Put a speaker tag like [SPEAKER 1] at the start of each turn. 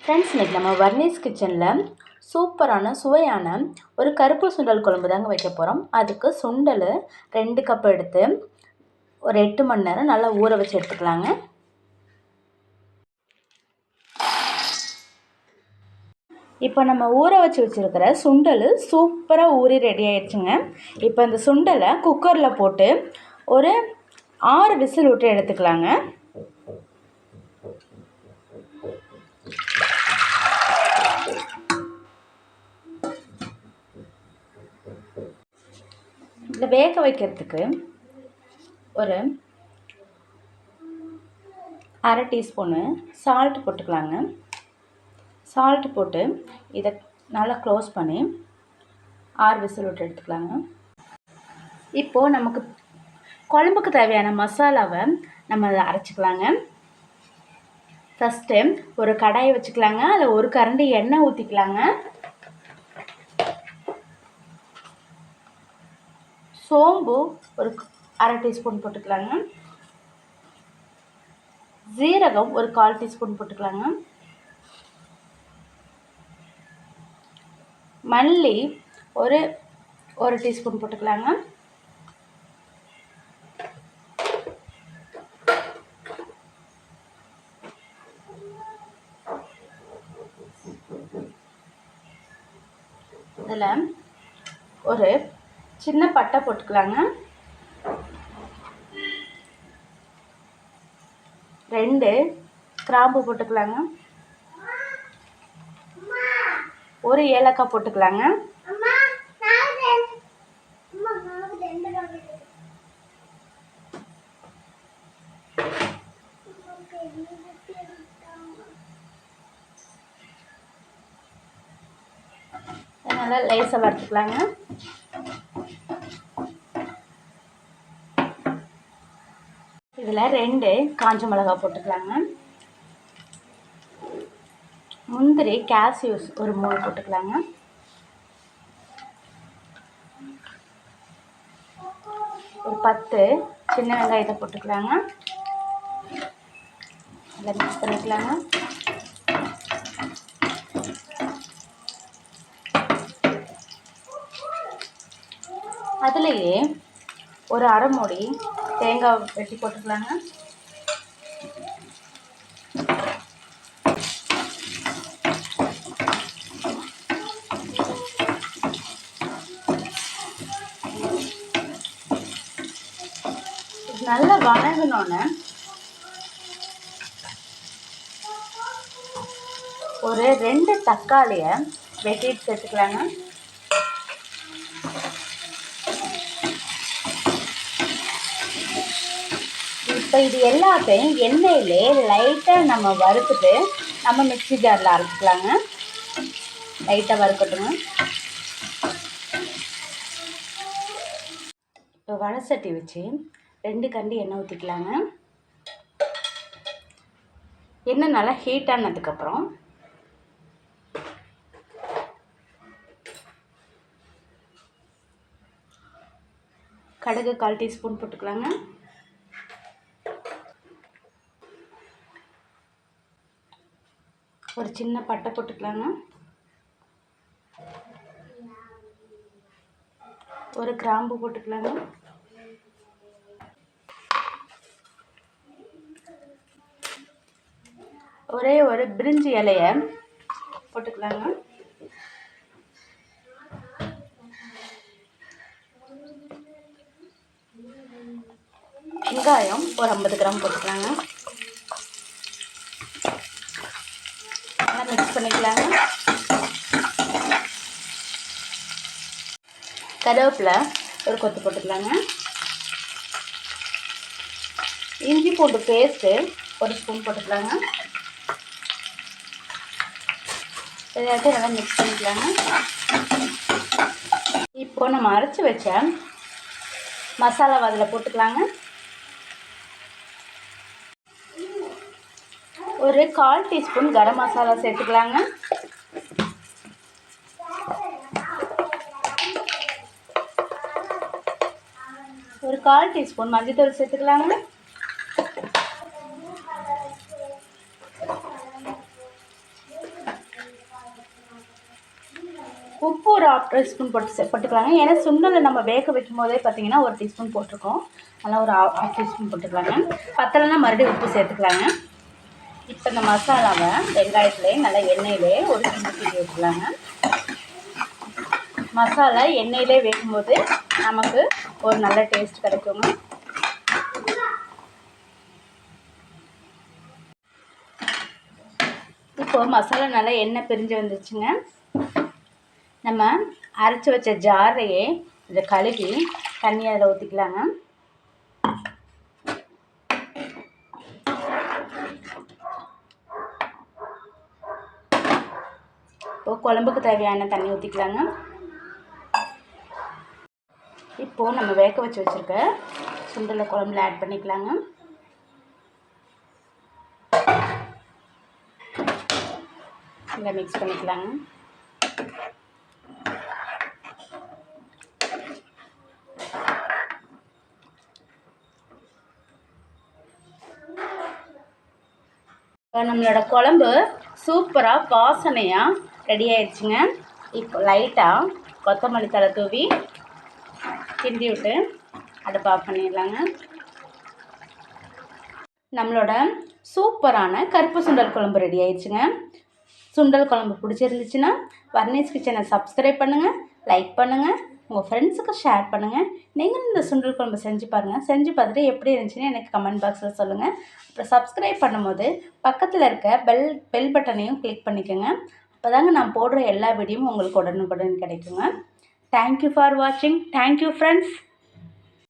[SPEAKER 1] Friends, இன்றைக்கி நம்ம வர்ணீஸ் கிச்சனில் சூப்பரான சுவையான ஒரு கருப்பு சுண்டல் குழம்பு தாங்க வைக்க போகிறோம். அதுக்கு சுண்டல் 2 கப் எடுத்து ஒரு 8 மணி நேரம் நல்லா ஊற வச்சு எடுத்துக்கலாங்க. இப்போ நம்ம ஊற வச்சுருக்கிற சுண்டல் சூப்பராக ஊறி ரெடி ஆகிடுச்சுங்க. இப்போ இந்த சுண்டலை குக்கரில் போட்டு ஒரு 6 விசில் விட்டு எடுத்துக்கலாங்க. இதில் வேக வைக்கிறதுக்கு ஒரு 1/2 டீஸ்பூனு சால்ட் போட்டுக்கலாங்க. சால்ட் போட்டு இதை நல்லா க்ளோஸ் பண்ணி 6 விசில் விட்டு எடுத்துக்கலாங்க. இப்போது நமக்கு குழம்புக்கு தேவையான மசாலாவை நம்ம அதை அரைச்சிக்கலாங்க. ஃபஸ்ட்டு ஒரு கடாயை வச்சுக்கலாங்க. அதில் ஒரு கரண்டி எண்ணெய் ஊற்றிக்கலாங்க. சோம்பு ஒரு 1/2 டீஸ்பூன் போட்டுக்கலாங்க. ஜீரகம் ஒரு 1/4 டீஸ்பூன் போட்டுக்கலாங்க. மல்லி ஒரு டீஸ்பூன் போட்டுக்கலாங்க. இதில் ஒரு சின்ன பட்டை போட்டுக்கலாங்க. 2 கிராம்பு போட்டுக்கலாங்க. ஒரு ஏலக்காய் போட்டுக்கலாங்க. நல்லா லேசாக வறுத்துக்கலாங்க. இதில் 2 காஞ்ச மிளகாய் போட்டுக்கலாங்க. முந்திரி கேஷ்யூஸ் ஒரு 3 போட்டுக்கலாங்க. ஒரு 10 சின்ன வெங்காயத்தை போட்டுக்கலாங்க. நல்லா மிக்ஸ் பண்ணிக்கலாங்க. அதுலேயே ஒரு 1/2 மூடி தேங்காய் வெட்டி போட்டுக்கலாங்க. நல்லா வணங்கினோன்னு ஒரு 2 தக்காளியை வெட்டிட்டு சேர்த்துக்கலாங்க. இப்போ இது எல்லாத்தையும் எண்ணெயிலே லைட்டாக நம்ம வறுத்துட்டு நம்ம மிக்ஸி ஜாரில் அரைச்சிக்கலாங்க. லைட்டாக வறுக்கட்டுங்க. இப்போ வடை சட்டி வச்சு 2 கரண்டி எண்ணெய் ஊற்றிக்கலாங்க. எண்ணெய் நல்லா ஹீட் ஆனதுக்கப்புறம் கடுகு 1/4 டீஸ்பூன் போட்டுக்கலாங்க. ஒரு சின்ன பட்டை போட்டுக்கலாங்க. ஒரு கிராம்பு போட்டுக்கலாங்க. ஒரு பிரிஞ்சி இலையை போட்டுக்கலாங்க. வெங்காயம் ஒரு 50 கிராம் போட்டுக்கலாங்க. நல்லா மிக்ஸ் பண்ணிக்கலாங்க. கருவேப்பிலை ஒரு கொத்து போட்டுக்கலாங்க. இஞ்சி பூண்டு பேஸ்ட்டு ஒரு ஸ்பூன் போட்டுக்கலாங்க. எல்லாத்தையும் நல்லா மிக்ஸ் பண்ணிக்கலாங்க. இப்போ நம்ம அரைச்சி வச்ச மசாலாவை அதில் போட்டுக்கலாங்க. ஒரு 1/4 டீஸ்பூன் கரம் மசாலா சேர்த்துக்கலாங்க. ஒரு 1/4 டீஸ்பூன் மஞ்சள்தூள் சேர்த்துக்கலாங்க. ஒரு 1/2 டீஸ்பூன் போட்டுக்கலாங்க. ஏன்னா சுண்டலை நம்ம வேக வைக்கும் போதே பார்த்திங்கன்னா 1 டீஸ்பூன் போட்டிருக்கோம். அதனால் ஒரு 1/2 டீஸ்பூன் போட்டுக்கலாங்க. பத்தலைன்னா மறுபடியும் உப்பு சேர்த்துக்கலாங்க. இப்போ இந்த மசாலாவை வெங்காயத்துலேயே நல்லா எண்ணெயிலே ஒரு கிண்டி விட்டுக்கலாங்க. மசாலா எண்ணெயிலே வேகும்போது நமக்கு ஒரு நல்ல டேஸ்ட் கிடைக்குங்க. இப்போது மசாலா நல்லா எண்ணெய் பிரிஞ்சு வந்துருச்சுங்க. நம்ம அரைச்சி வச்ச ஜாரையே இதை கழுவி தண்ணி அதில் ஊற்றிக்கலாங்க. இப்போது குழம்புக்கு தேவையான தண்ணி ஊற்றிக்கலாங்க. இப்போது நம்ம வேக வச்சு வச்சுருக்க சுண்டலை குழம்புல ஆட் பண்ணிக்கலாங்க. நல்லா மிக்ஸ் பண்ணிக்கலாங்க. நம்மளோட குழம்பு சூப்பராக வாசனையாக ரெடி ஆயிடுச்சுங்க. இப்போ லைட்டாக கொத்தமல்லி தழை தூவி கிண்டி விட்டு அடுப்பு ஆஃப் பண்ணிடலாங்க. நம்மளோட சூப்பரான கருப்பு சுண்டல் குழம்பு ரெடி ஆயிடுச்சுங்க. சுண்டல் குழம்பு பிடிச்சிருந்துச்சுன்னா வர்ணீஸ் கிச்சனை சப்ஸ்கிரைப் பண்ணுங்கள், லைக் பண்ணுங்கள், உங்கள் ஃப்ரெண்ட்ஸுக்கு ஷேர் பண்ணுங்கள். நீங்களும் இந்த சுண்டல் குழம்பு செஞ்சு பாருங்கள். செஞ்சு பார்த்துட்டு எப்படி இருந்துச்சுன்னு எனக்கு கமெண்ட் பாக்ஸில் சொல்லுங்கள். அப்புறம் சப்ஸ்கிரைப் பண்ணும்போது பக்கத்தில் இருக்க பெல் பட்டனையும் கிளிக் பண்ணிக்கோங்க. அப்போ தாங்க நான் போடுற எல்லா வீடியோவும் உங்களுக்கு உடனுக்குடன் கிடைக்குங்க. தேங்க்யூ ஃபார் வாட்சிங். Thank you friends.